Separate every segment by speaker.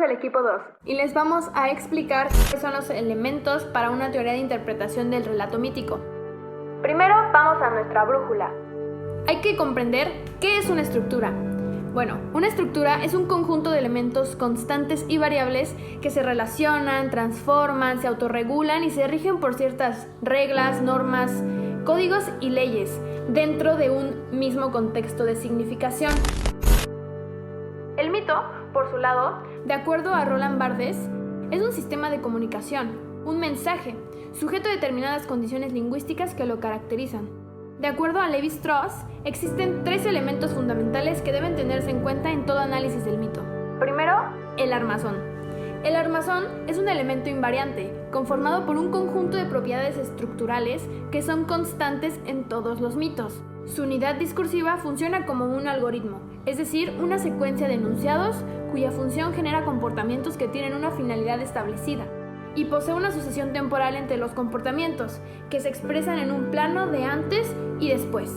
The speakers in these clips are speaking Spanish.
Speaker 1: el equipo 2 y les vamos a explicar qué son los elementos para una teoría de interpretación del relato mítico. Primero vamos a nuestra brújula. Hay que comprender qué es una estructura. Bueno, una estructura es un conjunto de elementos constantes y variables que se relacionan, transforman, se autorregulan y se rigen por ciertas reglas, normas, códigos y leyes dentro de un mismo contexto de significación. El mito, por su lado, de acuerdo a Roland Barthes, es un sistema de comunicación, un mensaje, sujeto a determinadas condiciones lingüísticas que lo caracterizan. De acuerdo a Lévi-Strauss, existen 3 elementos fundamentales que deben tenerse en cuenta en todo análisis del mito. Primero, el armazón. El armazón es un elemento invariante, conformado por un conjunto de propiedades estructurales que son constantes en todos los mitos. Su unidad discursiva funciona como un algoritmo, es decir, una secuencia de enunciados cuya función genera comportamientos que tienen una finalidad establecida, y posee una sucesión temporal entre los comportamientos, que se expresan en un plano de antes y después.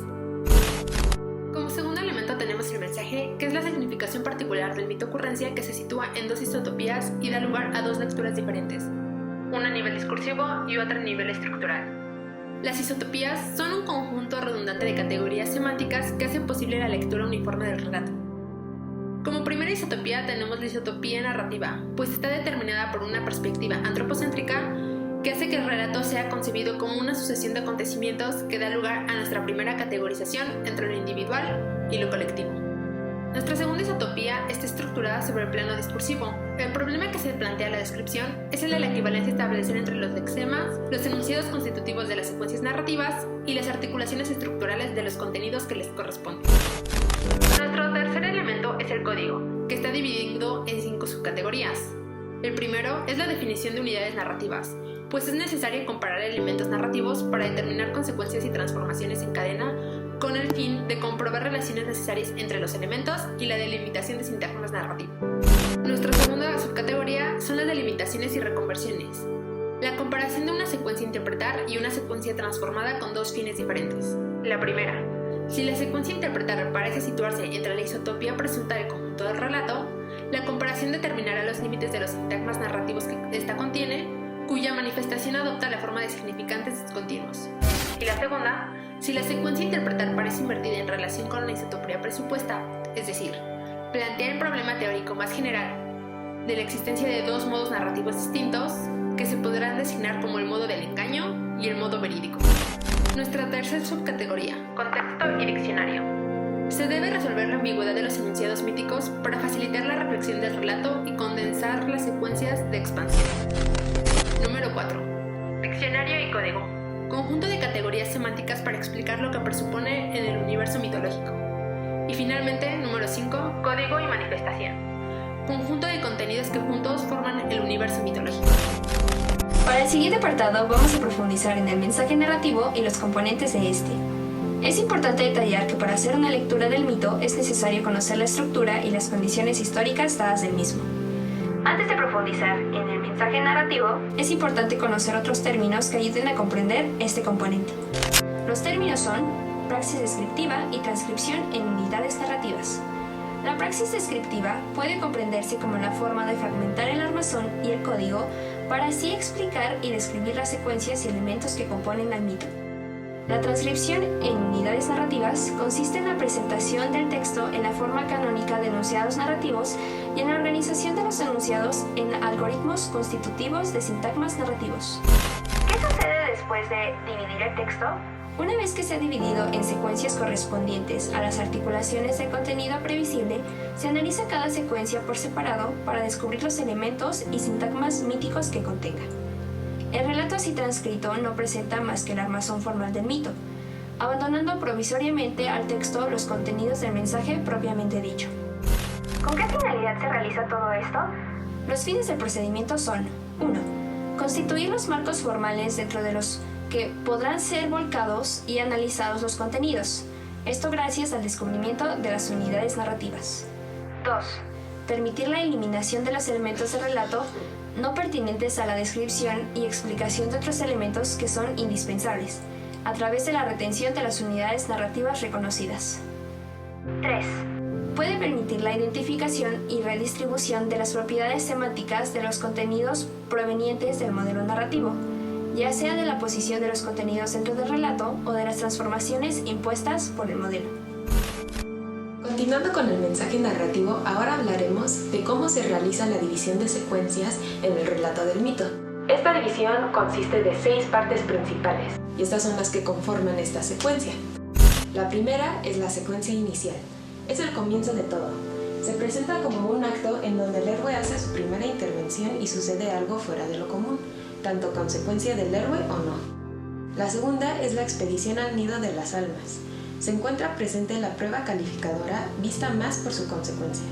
Speaker 2: Como segundo elemento tenemos el mensaje, que es la significación particular del mito ocurrencia que se sitúa en 2 isotopías y da lugar a 2 lecturas diferentes, una a nivel discursivo y otra a nivel estructural. Las isotopías son un conjunto redundante de categorías semánticas que hacen posible la lectura uniforme del relato. Como primera isotopía tenemos la isotopía narrativa, pues está determinada por una perspectiva antropocéntrica que hace que el relato sea concebido como una sucesión de acontecimientos que da lugar a nuestra primera categorización entre lo individual y lo colectivo. Nuestra segunda isotopía está estructurada sobre el plano discursivo. El problema que se plantea la descripción es el de la equivalencia establecida entre los lexemas, los enunciados constitutivos de las secuencias narrativas y las articulaciones estructurales de los contenidos que les corresponden. Nuestro tercer elemento es el código, que está dividido en 5 subcategorías. El primero es la definición de unidades narrativas, pues es necesario comparar elementos narrativos para determinar consecuencias y transformaciones en cadena con el fin de comprobar relaciones necesarias entre los elementos y la delimitación de sintagmas narrativos. Nuestra segunda subcategoría son las delimitaciones y reconversiones, la comparación de una secuencia a interpretar y una secuencia transformada con 2 fines diferentes. La primera, si la secuencia a interpretar parece situarse entre la isotopía presunta del conjunto del relato, la comparación determinará los límites de los sintagmas narrativos que ésta contiene, cuya manifestación adopta la forma de significantes discontinuos. Y la segunda, si la secuencia a interpretar parece invertida en relación con la isotopía presupuesta, es decir, plantea el problema teórico más general de la existencia de 2 modos narrativos distintos que se podrán designar como el modo del engaño y el modo verídico. Nuestra tercera subcategoría, contexto y diccionario. Se debe resolver la ambigüedad de los enunciados míticos para facilitar la reflexión del relato y condensar las secuencias de expansión. Número 4. Diccionario y código. Conjunto de categorías semánticas para explicar lo que presupone en el universo mitológico. Y finalmente, número 5. Código y manifestación. Conjunto de contenidos que juntos forman el universo mitológico.
Speaker 3: Para el siguiente apartado vamos a profundizar en el mensaje narrativo y los componentes de este. Es importante detallar que para hacer una lectura del mito es necesario conocer la estructura y las condiciones históricas dadas del mismo. Antes de profundizar en el mensaje narrativo, es importante conocer otros términos que ayuden a comprender este componente. Los términos son praxis descriptiva y transcripción en unidades narrativas. La praxis descriptiva puede comprenderse como la forma de fragmentar el armazón y el código para así explicar y describir las secuencias y elementos que componen al mito. La transcripción en unidades narrativas consiste en la presentación del texto en la forma canónica de enunciados narrativos y en la organización de los enunciados en algoritmos constitutivos de sintagmas narrativos. ¿Qué sucede después de dividir el texto? Una vez que se ha dividido en secuencias correspondientes a las articulaciones del contenido previsible, se analiza cada secuencia por separado para descubrir los elementos y sintagmas míticos que contenga. El relato así transcrito no presenta más que el armazón formal del mito, abandonando provisoriamente al texto los contenidos del mensaje propiamente dicho. ¿Con qué finalidad se realiza todo esto? Los fines del procedimiento son 1. Constituir los marcos formales dentro de los que podrán ser volcados y analizados los contenidos, esto gracias al descubrimiento de las unidades narrativas. 2. Permitir la eliminación de los elementos del relato no pertinentes a la descripción y explicación de otros elementos que son indispensables, a través de la retención de las unidades narrativas reconocidas. 3. puede permitir la identificación y redistribución de las propiedades semánticas de los contenidos provenientes del modelo narrativo, ya sea de la posición de los contenidos dentro del relato o de las transformaciones impuestas por el modelo.
Speaker 4: Continuando con el mensaje narrativo, ahora hablaremos de cómo se realiza la división de secuencias en el relato del mito. Esta división consiste de 6 partes principales, y estas son las que conforman esta secuencia. La primera es la secuencia inicial. Es el comienzo de todo. Se presenta como un acto en donde el héroe hace su primera intervención y sucede algo fuera de lo común, tanto consecuencia del héroe o no. La segunda es la expedición al nido de las almas. Se encuentra presente la prueba calificadora vista más por su consecuencia.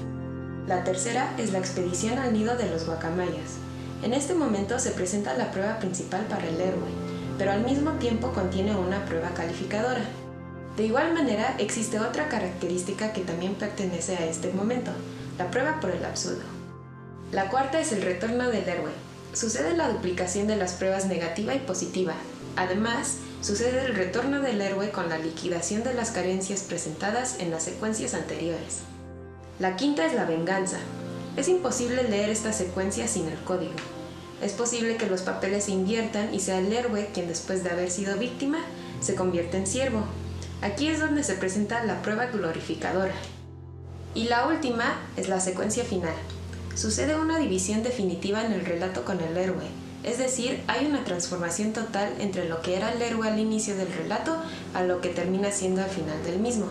Speaker 4: La tercera es la expedición al nido de los guacamayas. En este momento se presenta la prueba principal para el héroe, pero al mismo tiempo contiene una prueba calificadora. De igual manera, existe otra característica que también pertenece a este momento, la prueba por el absurdo. La cuarta es el retorno del héroe. Sucede la duplicación de las pruebas negativa y positiva. Además, sucede el retorno del héroe con la liquidación de las carencias presentadas en las secuencias anteriores. La quinta es la venganza. Es imposible leer esta secuencia sin el código. Es posible que los papeles se inviertan y sea el héroe quien, después de haber sido víctima, se convierte en siervo. Aquí es donde se presenta la prueba glorificadora. Y la última es la secuencia final. Sucede una división definitiva en el relato con el héroe, es decir, hay una transformación total entre lo que era el héroe al inicio del relato a lo que termina siendo al final del mismo.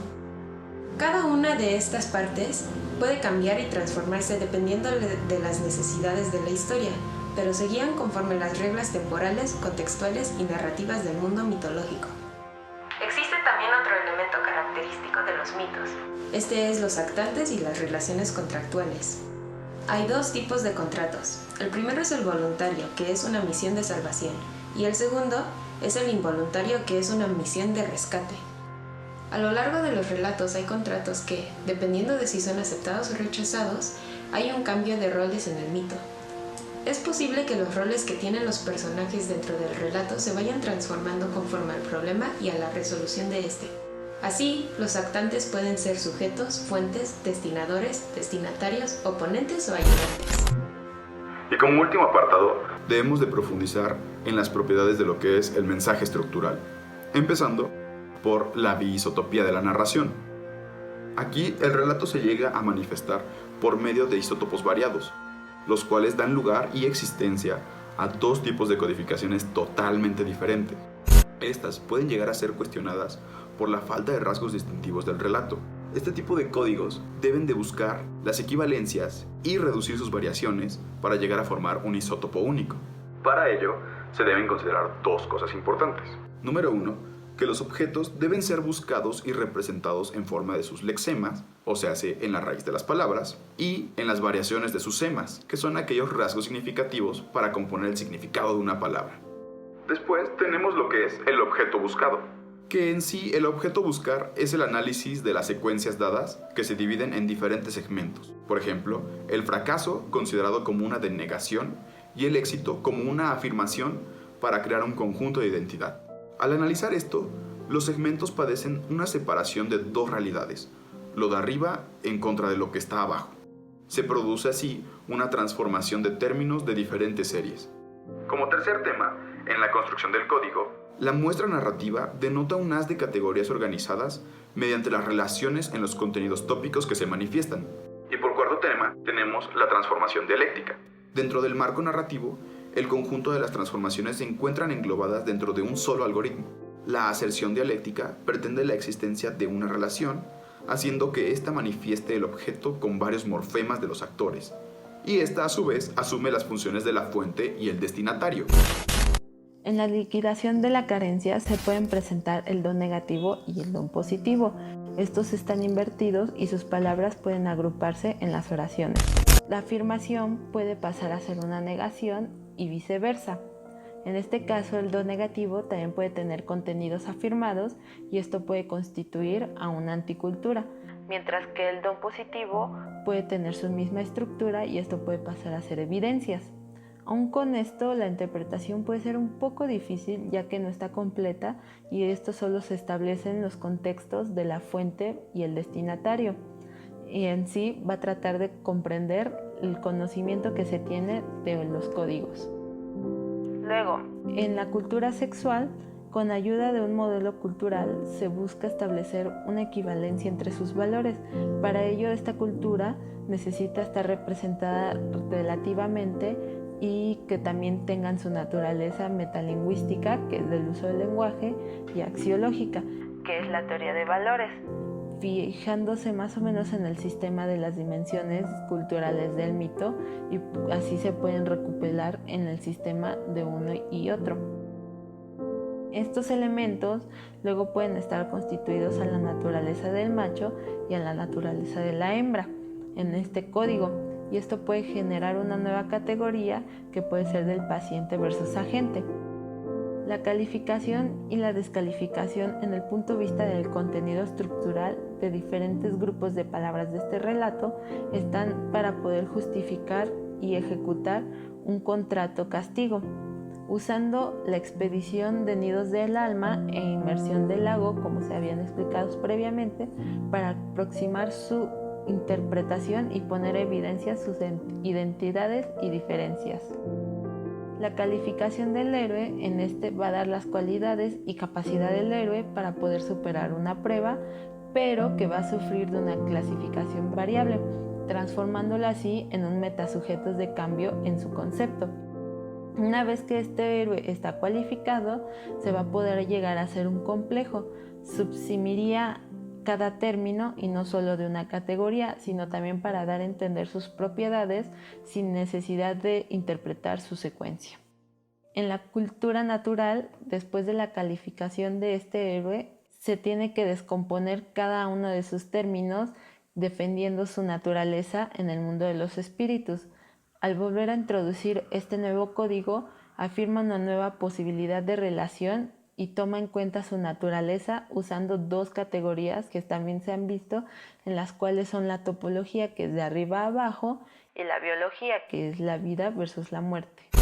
Speaker 4: Cada una de estas partes puede cambiar y transformarse dependiendo de las necesidades de la historia, pero se guían conforme las reglas temporales, contextuales y narrativas del mundo mitológico. Existe también otro elemento característico de los mitos. Este es los actantes y las relaciones contractuales. Hay 2 tipos de contratos. El primero es el voluntario, que es una misión de salvación, y el segundo es el involuntario, que es una misión de rescate. A lo largo de los relatos hay contratos que, dependiendo de si son aceptados o rechazados, hay un cambio de roles en el mito. Es posible que los roles que tienen los personajes dentro del relato se vayan transformando conforme al problema y a la resolución de este. Así, los actantes pueden ser sujetos, fuentes, destinadores, destinatarios, oponentes o ayudantes.
Speaker 5: Y como último apartado, debemos de profundizar en las propiedades de lo que es el mensaje estructural, empezando por la biisotopía de la narración. Aquí el relato se llega a manifestar por medio de isótopos variados, los cuales dan lugar y existencia a 2 tipos de codificaciones totalmente diferentes. Estas pueden llegar a ser cuestionadas por la falta de rasgos distintivos del relato. Este tipo de códigos deben de buscar las equivalencias y reducir sus variaciones para llegar a formar un isótopo único. Para ello, se deben considerar 2 cosas importantes. Número 1, que los objetos deben ser buscados y representados en forma de sus lexemas, o sea, en la raíz de las palabras, y en las variaciones de sus semas, que son aquellos rasgos significativos para componer el significado de una palabra. Después tenemos lo que es el objeto buscado, que en sí el objeto buscar es el análisis de las secuencias dadas que se dividen en diferentes segmentos. Por ejemplo, el fracaso considerado como una denegación y el éxito como una afirmación para crear un conjunto de identidad. Al analizar esto, los segmentos padecen una separación de 2 realidades, lo de arriba en contra de lo que está abajo. Se produce así una transformación de términos de diferentes series. Como tercer tema, en la construcción del código, la muestra narrativa denota un haz de categorías organizadas mediante las relaciones en los contenidos tópicos que se manifiestan. Y por cuarto tema, tenemos la transformación dialéctica. Dentro del marco narrativo, el conjunto de las transformaciones se encuentran englobadas dentro de un solo algoritmo. La aserción dialéctica pretende la existencia de una relación, haciendo que ésta manifieste el objeto con varios morfemas de los actores, y ésta a su vez asume las funciones de la fuente y el destinatario.
Speaker 6: En la liquidación de la carencia se pueden presentar el don negativo y el don positivo. Estos están invertidos y sus palabras pueden agruparse en las oraciones. La afirmación puede pasar a ser una negación y viceversa. En este caso, el don negativo también puede tener contenidos afirmados y esto puede constituir a una anticultura, mientras que el don positivo puede tener su misma estructura y esto puede pasar a ser evidencias. Aún con esto, la interpretación puede ser un poco difícil ya que no está completa y esto solo se establece en los contextos de la fuente y el destinatario. y en sí va a tratar de comprender el conocimiento que se tiene de los códigos. Luego, en la cultura sexual, con ayuda de un modelo cultural se busca establecer una equivalencia entre sus valores. Para ello, esta cultura necesita estar representada relativamente y que también tengan su naturaleza metalingüística, que es del uso del lenguaje, y axiológica, que es la teoría de valores, fijándose más o menos en el sistema de las dimensiones culturales del mito, y así se pueden recuperar en el sistema de uno y otro. Estos elementos luego pueden estar constituidos a la naturaleza del macho y a la naturaleza de la hembra en este código, y esto puede generar una nueva categoría que puede ser del paciente versus agente. La calificación y la descalificación en el punto de vista del contenido estructural de diferentes grupos de palabras de este relato están para poder justificar y ejecutar un contrato castigo, usando la expedición de nidos del alma e inmersión del lago, como se habían explicado previamente, para aproximar su interpretación y poner en evidencia sus identidades y diferencias. La calificación del héroe en este va a dar las cualidades y capacidad del héroe para poder superar una prueba, pero que va a sufrir de una clasificación variable, transformándola así en un metasujetos de cambio en su concepto. Una vez que este héroe está cualificado, se va a poder llegar a ser un complejo. Subsumiría cada término y no solo de una categoría, sino también para dar a entender sus propiedades sin necesidad de interpretar su secuencia. En la cultura natural, después de la calificación de este héroe, se tiene que descomponer cada uno de sus términos, defendiendo su naturaleza en el mundo de los espíritus. Al volver a introducir este nuevo código, afirma una nueva posibilidad de relación y toma en cuenta su naturaleza usando dos categorías que también se han visto, en las cuales son la topología, que es de arriba a abajo, y la biología, que es la vida versus la muerte.